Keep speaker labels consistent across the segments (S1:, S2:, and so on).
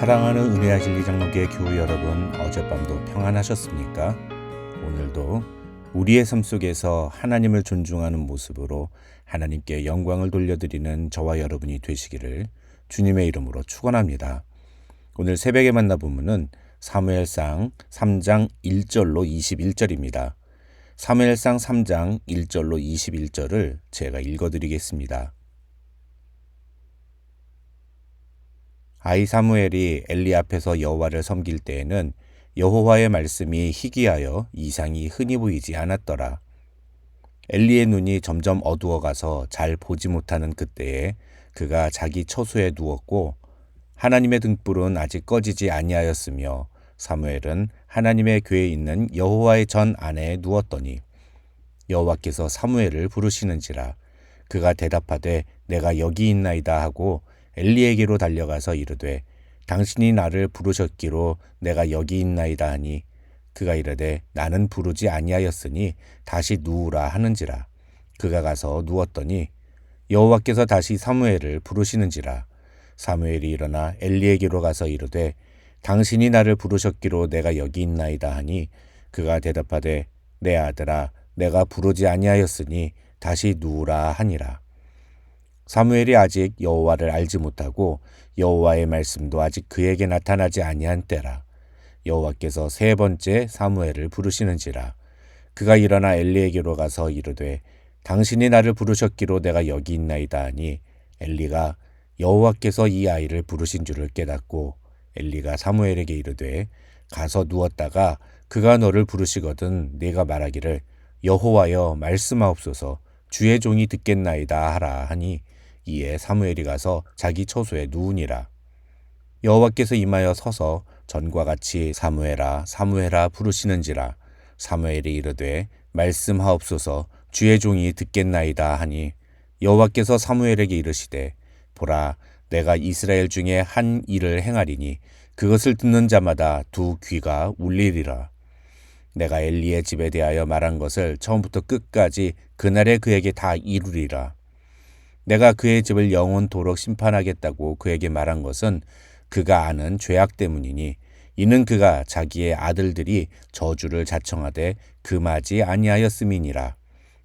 S1: 사랑하는 은혜와 진리 장로교회 교우 여러분, 어젯밤도 평안하셨습니까? 오늘도 우리의 삶 속에서 하나님을 존중하는 모습으로 하나님께 영광을 돌려드리는 저와 여러분이 되시기를 주님의 이름으로 축원합니다. 오늘 새벽에 만나보면은 사무엘상 3장 1절로 21절입니다. 사무엘상 3장 1절로 21절을 제가 읽어드리겠습니다. 아이 사무엘이 엘리 앞에서 여호와를 섬길 때에는 여호와의 말씀이 희귀하여 이상이 흔히 보이지 않았더라. 엘리의 눈이 점점 어두워가서 잘 보지 못하는 그때에 그가 자기 처소에 누웠고 하나님의 등불은 아직 꺼지지 아니하였으며 사무엘은 하나님의 궤에 있는 여호와의 전 안에 누웠더니 여호와께서 사무엘을 부르시는지라. 그가 대답하되 내가 여기 있나이다 하고 엘리에게로 달려가서 이르되 당신이 나를 부르셨기로 내가 여기 있나이다 하니 그가 이르되 나는 부르지 아니하였으니 다시 누우라 하는지라. 그가 가서 누웠더니 여호와께서 다시 사무엘을 부르시는지라. 사무엘이 일어나 엘리에게로 가서 이르되 당신이 나를 부르셨기로 내가 여기 있나이다 하니 그가 대답하되 내 아들아 내가 부르지 아니하였으니 다시 누우라 하니라. 사무엘이 아직 여호와를 알지 못하고 여호와의 말씀도 아직 그에게 나타나지 아니한 때라. 여호와께서 세 번째 사무엘을 부르시는지라. 그가 일어나 엘리에게로 가서 이르되 당신이 나를 부르셨기로 내가 여기 있나이다 하니 엘리가 여호와께서 이 아이를 부르신 줄을 깨닫고 엘리가 사무엘에게 이르되 가서 누웠다가 그가 너를 부르시거든 네가 말하기를 여호와여 말씀하옵소서 주의 종이 듣겠나이다 하라 하니 이에 사무엘이 가서 자기 처소에 누우니라. 여호와께서 임하여 서서 전과 같이 사무엘아 사무엘아 부르시는지라. 사무엘이 이르되 말씀하옵소서 주의 종이 듣겠나이다 하니 여호와께서 사무엘에게 이르시되 보라 내가 이스라엘 중에 한 일을 행하리니 그것을 듣는 자마다 두 귀가 울리리라. 내가 엘리의 집에 대하여 말한 것을 처음부터 끝까지 그날에 그에게 다 이루리라. 내가 그의 집을 영원토록 심판하겠다고 그에게 말한 것은 그가 아는 죄악 때문이니 이는 그가 자기의 아들들이 저주를 자청하되 금하지 아니하였음이니라.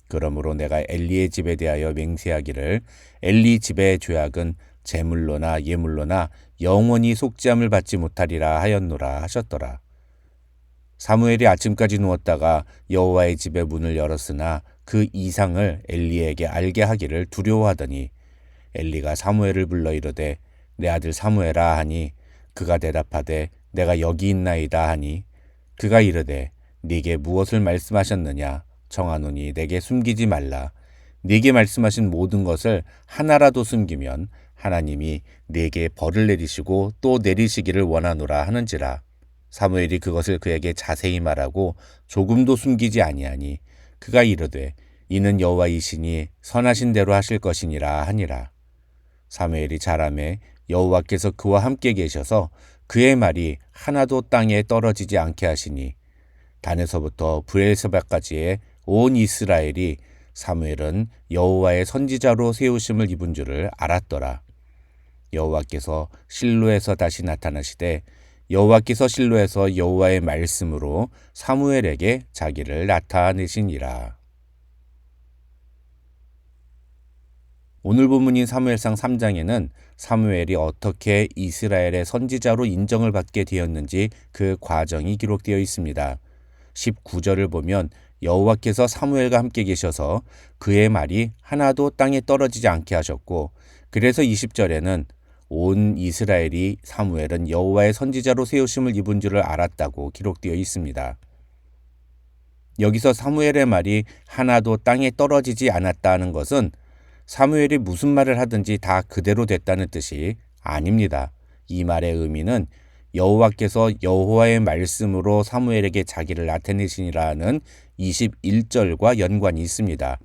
S1: 그러므로 내가 엘리의 집에 대하여 맹세하기를 엘리 집의 죄악은 제물로나 예물로나 영원히 속죄함을 받지 못하리라 하였노라 하셨더라. 사무엘이 아침까지 누웠다가 여호와의 집의 문을 열었으나 그 이상을 엘리에게 알게 하기를 두려워하더니 엘리가 사무엘을 불러 이르되 내 아들 사무엘아 하니 그가 대답하되 내가 여기 있나이다 하니 그가 이르되 네게 무엇을 말씀하셨느냐 청하노니 내게 숨기지 말라. 네게 말씀하신 모든 것을 하나라도 숨기면 하나님이 네게 벌을 내리시고 또 내리시기를 원하노라 하는지라. 사무엘이 그것을 그에게 자세히 말하고 조금도 숨기지 아니하니 그가 이르되 이는 여호와이시니 선하신 대로 하실 것이니라 하니라. 사무엘이 자라매 여호와께서 그와 함께 계셔서 그의 말이 하나도 땅에 떨어지지 않게 하시니 단에서부터 브엘세바까지의 온 이스라엘이 사무엘은 여호와의 선지자로 세우심을 입은 줄을 알았더라. 여호와께서 실로에서 다시 나타나시되 여호와께서 실로에서 여호와의 말씀으로 사무엘에게 자기를 나타내시니라. 오늘 본문인 사무엘상 3장에는 사무엘이 어떻게 이스라엘의 선지자로 인정을 받게 되었는지 그 과정이 기록되어 있습니다. 19절을 보면 여호와께서 사무엘과 함께 계셔서 그의 말이 하나도 땅에 떨어지지 않게 하셨고 그래서 20절에는 온 이스라엘이 사무엘은 여호와의 선지자로 세우심을 입은 줄을 알았다고 기록되어 있습니다. 여기서 사무엘의 말이 하나도 땅에 떨어지지 않았다는 것은 사무엘이 무슨 말을 하든지 다 그대로 됐다는 뜻이 아닙니다. 이 말의 의미는 여호와께서 여호와의 말씀으로 사무엘에게 자기를 나타내시니라는 21절과 연관이 있습니다.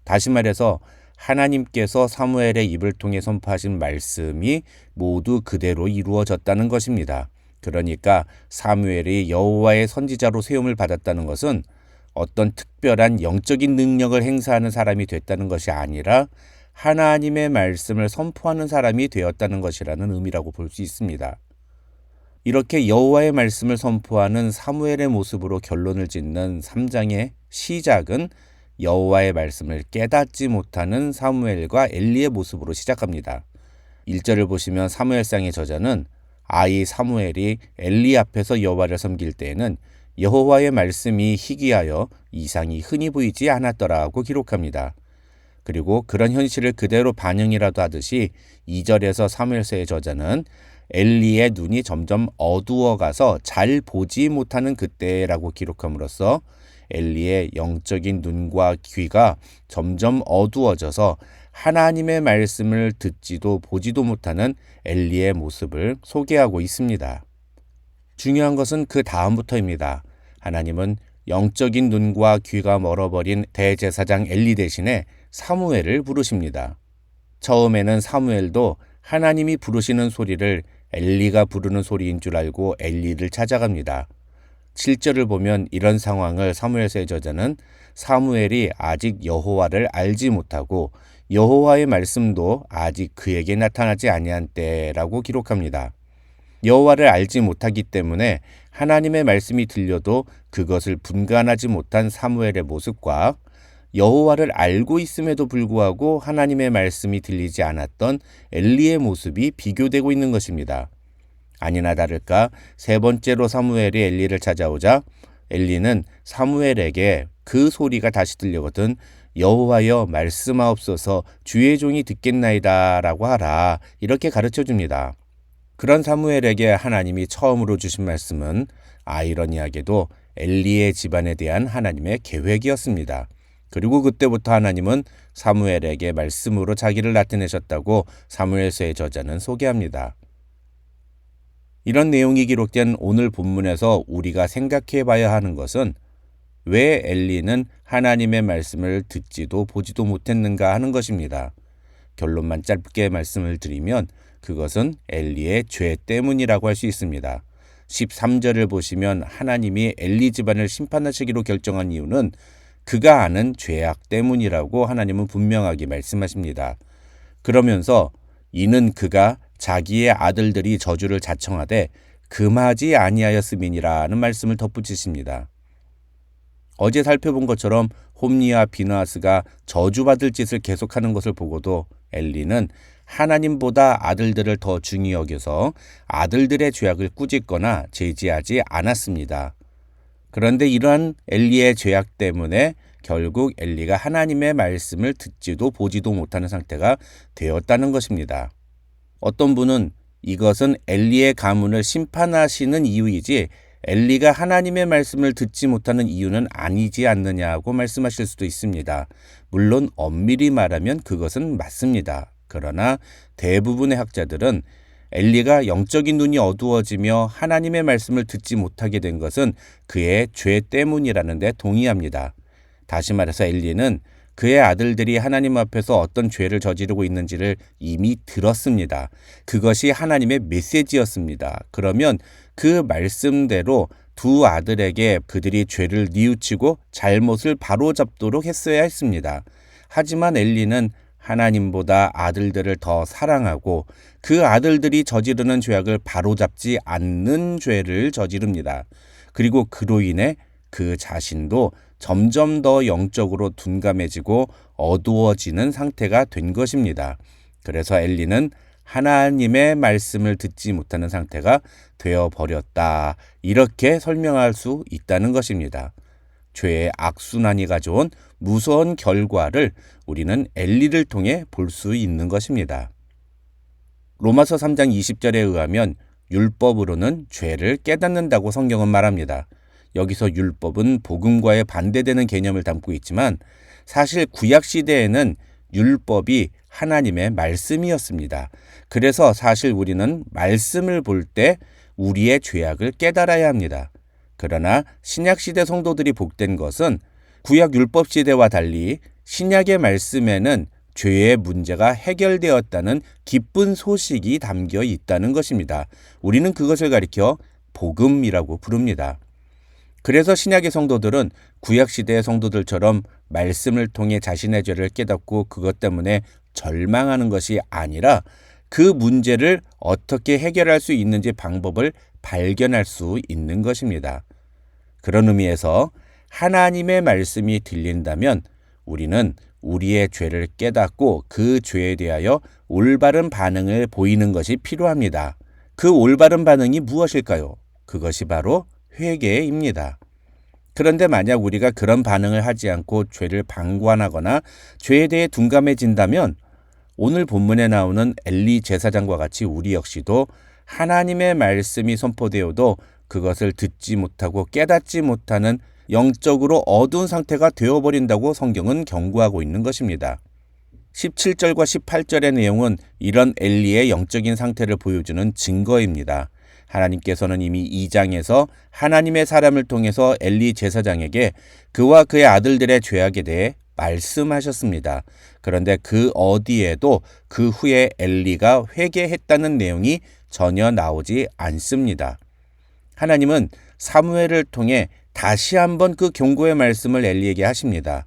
S1: 다시 말해서 하나님께서 사무엘의 입을 통해 선포하신 말씀이 모두 그대로 이루어졌다는 것입니다. 그러니까 사무엘이 여호와의 선지자로 세움을 받았다는 것은 어떤 특별한 영적인 능력을 행사하는 사람이 됐다는 것이 아니라 하나님의 말씀을 선포하는 사람이 되었다는 것이라는 의미라고 볼 수 있습니다. 이렇게 여호와의 말씀을 선포하는 사무엘의 모습으로 결론을 짓는 3장의 시작은 여호와의 말씀을 깨닫지 못하는 사무엘과 엘리의 모습으로 시작합니다. 1절을 보시면 사무엘상의 저자는 아이 사무엘이 엘리 앞에서 여호와를 섬길 때에는 여호와의 말씀이 희귀하여 이상이 흔히 보이지 않았더라고 기록합니다. 그리고 그런 현실을 그대로 반영이라도 하듯이 2절에서 사무엘서의 저자는 엘리의 눈이 점점 어두워가서 잘 보지 못하는 그때라고 기록함으로써 엘리의 영적인 눈과 귀가 점점 어두워져서 하나님의 말씀을 듣지도 보지도 못하는 엘리의 모습을 소개하고 있습니다. 중요한 것은 그 다음부터입니다. 하나님은 영적인 눈과 귀가 멀어버린 대제사장 엘리 대신에 사무엘을 부르십니다. 처음에는 사무엘도 하나님이 부르시는 소리를 엘리가 부르는 소리인 줄 알고 엘리를 찾아갑니다. 7절을 보면 이런 상황을 사무엘서의 저자는 사무엘이 아직 여호와를 알지 못하고 여호와의 말씀도 아직 그에게 나타나지 아니한 때라고 기록합니다. 여호와를 알지 못하기 때문에 하나님의 말씀이 들려도 그것을 분간하지 못한 사무엘의 모습과 여호와를 알고 있음에도 불구하고 하나님의 말씀이 들리지 않았던 엘리의 모습이 비교되고 있는 것입니다. 아니나 다를까 세 번째로 사무엘이 엘리를 찾아오자 엘리는 사무엘에게 그 소리가 다시 들려거든 여호와여 말씀하옵소서 주의 종이 듣겠나이다 라고 하라 이렇게 가르쳐줍니다. 그런 사무엘에게 하나님이 처음으로 주신 말씀은 아이러니하게도 엘리의 집안에 대한 하나님의 계획이었습니다. 그리고 그때부터 하나님은 사무엘에게 말씀으로 자기를 나타내셨다고 사무엘서의 저자는 소개합니다. 이런 내용이 기록된 오늘 본문에서 우리가 생각해 봐야 하는 것은 왜 엘리는 하나님의 말씀을 듣지도 보지도 못했는가 하는 것입니다. 결론만 짧게 말씀을 드리면 그것은 엘리의 죄 때문이라고 할 수 있습니다. 13절을 보시면 하나님이 엘리 집안을 심판하시기로 결정한 이유는 그가 아는 죄악 때문이라고 하나님은 분명하게 말씀하십니다. 그러면서 이는 그가 자기의 아들들이 저주를 자청하되 금하지 아니하였음이니라는 말씀을 덧붙이십니다. 어제 살펴본 것처럼 홈리와 비느하스가 저주받을 짓을 계속하는 것을 보고도 엘리는 하나님보다 아들들을 더 중히 여겨서 아들들의 죄악을 꾸짖거나 제지하지 않았습니다. 그런데 이러한 엘리의 죄악 때문에 결국 엘리가 하나님의 말씀을 듣지도 보지도 못하는 상태가 되었다는 것입니다. 어떤 분은 이것은 엘리의 가문을 심판하시는 이유이지 엘리가 하나님의 말씀을 듣지 못하는 이유는 아니지 않느냐고 말씀하실 수도 있습니다. 물론 엄밀히 말하면 그것은 맞습니다. 그러나 대부분의 학자들은 엘리가 영적인 눈이 어두워지며 하나님의 말씀을 듣지 못하게 된 것은 그의 죄 때문이라는 데 동의합니다. 다시 말해서 엘리는 그의 아들들이 하나님 앞에서 어떤 죄를 저지르고 있는지를 이미 들었습니다. 그것이 하나님의 메시지였습니다. 그러면 그 말씀대로 두 아들에게 그들이 죄를 뉘우치고 잘못을 바로잡도록 했어야 했습니다. 하지만 엘리는 하나님보다 아들들을 더 사랑하고 그 아들들이 저지르는 죄악을 바로잡지 않는 죄를 저지릅니다. 그리고 그로 인해 그 자신도 점점 더 영적으로 둔감해지고 어두워지는 상태가 된 것입니다. 그래서 엘리는 하나님의 말씀을 듣지 못하는 상태가 되어버렸다. 이렇게 설명할 수 있다는 것입니다. 죄의 악순환이 가져온 무서운 결과를 우리는 엘리를 통해 볼 수 있는 것입니다. 로마서 3장 20절에 의하면 율법으로는 죄를 깨닫는다고 성경은 말합니다. 여기서 율법은 복음과의 반대되는 개념을 담고 있지만 사실 구약시대에는 율법이 하나님의 말씀이었습니다. 그래서 사실 우리는 말씀을 볼 때 우리의 죄악을 깨달아야 합니다. 그러나 신약시대 성도들이 복된 것은 구약 율법시대와 달리 신약의 말씀에는 죄의 문제가 해결되었다는 기쁜 소식이 담겨 있다는 것입니다. 우리는 그것을 가리켜 복음이라고 부릅니다. 그래서 신약의 성도들은 구약시대의 성도들처럼 말씀을 통해 자신의 죄를 깨닫고 그것 때문에 절망하는 것이 아니라 그 문제를 어떻게 해결할 수 있는지 방법을 발견할 수 있는 것입니다. 그런 의미에서 하나님의 말씀이 들린다면 우리는 우리의 죄를 깨닫고 그 죄에 대하여 올바른 반응을 보이는 것이 필요합니다. 그 올바른 반응이 무엇일까요? 그것이 바로 회개입니다. 그런데 만약 우리가 그런 반응을 하지 않고 죄를 방관하거나 죄에 대해 둔감해진다면 오늘 본문에 나오는 엘리 제사장과 같이 우리 역시도 하나님의 말씀이 선포되어도 그것을 듣지 못하고 깨닫지 못하는 영적으로 어두운 상태가 되어버린다고 성경은 경고하고 있는 것입니다. 17절과 18절의 내용은 이런 엘리의 영적인 상태를 보여주는 증거입니다. 하나님께서는 이미 2장에서 하나님의 사람을 통해서 엘리 제사장에게 그와 그의 아들들의 죄악에 대해 말씀하셨습니다. 그런데 그 어디에도 그 후에 엘리가 회개했다는 내용이 전혀 나오지 않습니다. 하나님은 사무엘을 통해 다시 한번 그 경고의 말씀을 엘리에게 하십니다.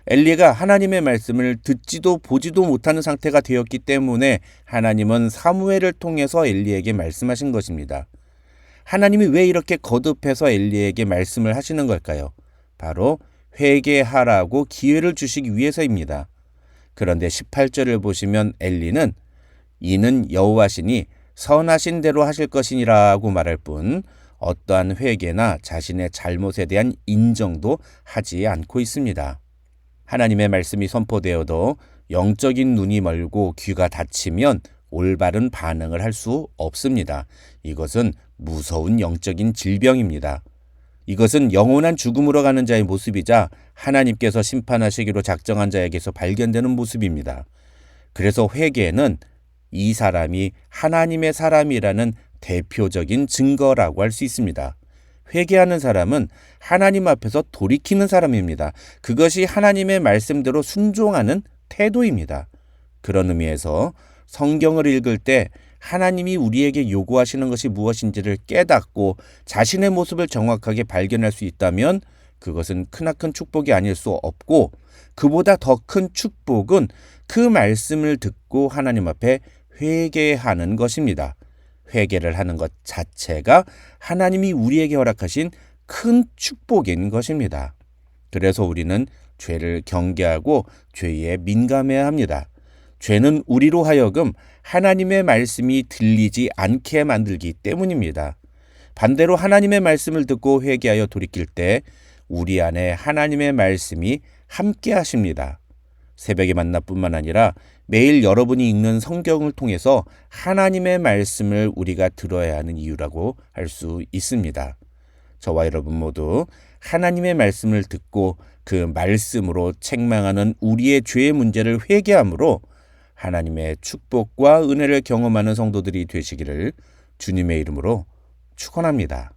S1: 엘리가 하나님의 말씀을 듣지도 보지도 못하는 상태가 되었기 때문에 하나님은 사무엘을 통해서 엘리에게 말씀하신 것입니다. 하나님이 왜 이렇게 거듭해서 엘리에게 말씀을 하시는 걸까요? 바로 회개하라고 기회를 주시기 위해서입니다. 그런데 18절을 보시면 엘리는 이는 여호와시니 선하신 대로 하실 것이니라고 말할 뿐 어떠한 회개나 자신의 잘못에 대한 인정도 하지 않고 있습니다. 하나님의 말씀이 선포되어도 영적인 눈이 멀고 귀가 닫히면 올바른 반응을 할 수 없습니다. 이것은 무서운 영적인 질병입니다. 이것은 영원한 죽음으로 가는 자의 모습이자 하나님께서 심판하시기로 작정한 자에게서 발견되는 모습입니다. 그래서 회개는 이 사람이 하나님의 사람이라는 대표적인 증거라고 할 수 있습니다. 회개하는 사람은 하나님 앞에서 돌이키는 사람입니다. 그것이 하나님의 말씀대로 순종하는 태도입니다. 그런 의미에서 성경을 읽을 때 하나님이 우리에게 요구하시는 것이 무엇인지를 깨닫고 자신의 모습을 정확하게 발견할 수 있다면 그것은 크나큰 축복이 아닐 수 없고 그보다 더 큰 축복은 그 말씀을 듣고 하나님 앞에 회개하는 것입니다. 회개를 하는 것 자체가 하나님이 우리에게 허락하신 큰 축복인 것입니다. 그래서 우리는 죄를 경계하고 죄에 민감해야 합니다. 죄는 우리로 하여금 하나님의 말씀이 들리지 않게 만들기 때문입니다. 반대로 하나님의 말씀을 듣고 회개하여 돌이킬 때 우리 안에 하나님의 말씀이 함께 하십니다. 새벽의 만나뿐만 아니라 매일 여러분이 읽는 성경을 통해서 하나님의 말씀을 우리가 들어야 하는 이유라고 할 수 있습니다. 저와 여러분 모두 하나님의 말씀을 듣고 그 말씀으로 책망하는 우리의 죄의 문제를 회개함으로 하나님의 축복과 은혜를 경험하는 성도들이 되시기를 주님의 이름으로 축원합니다.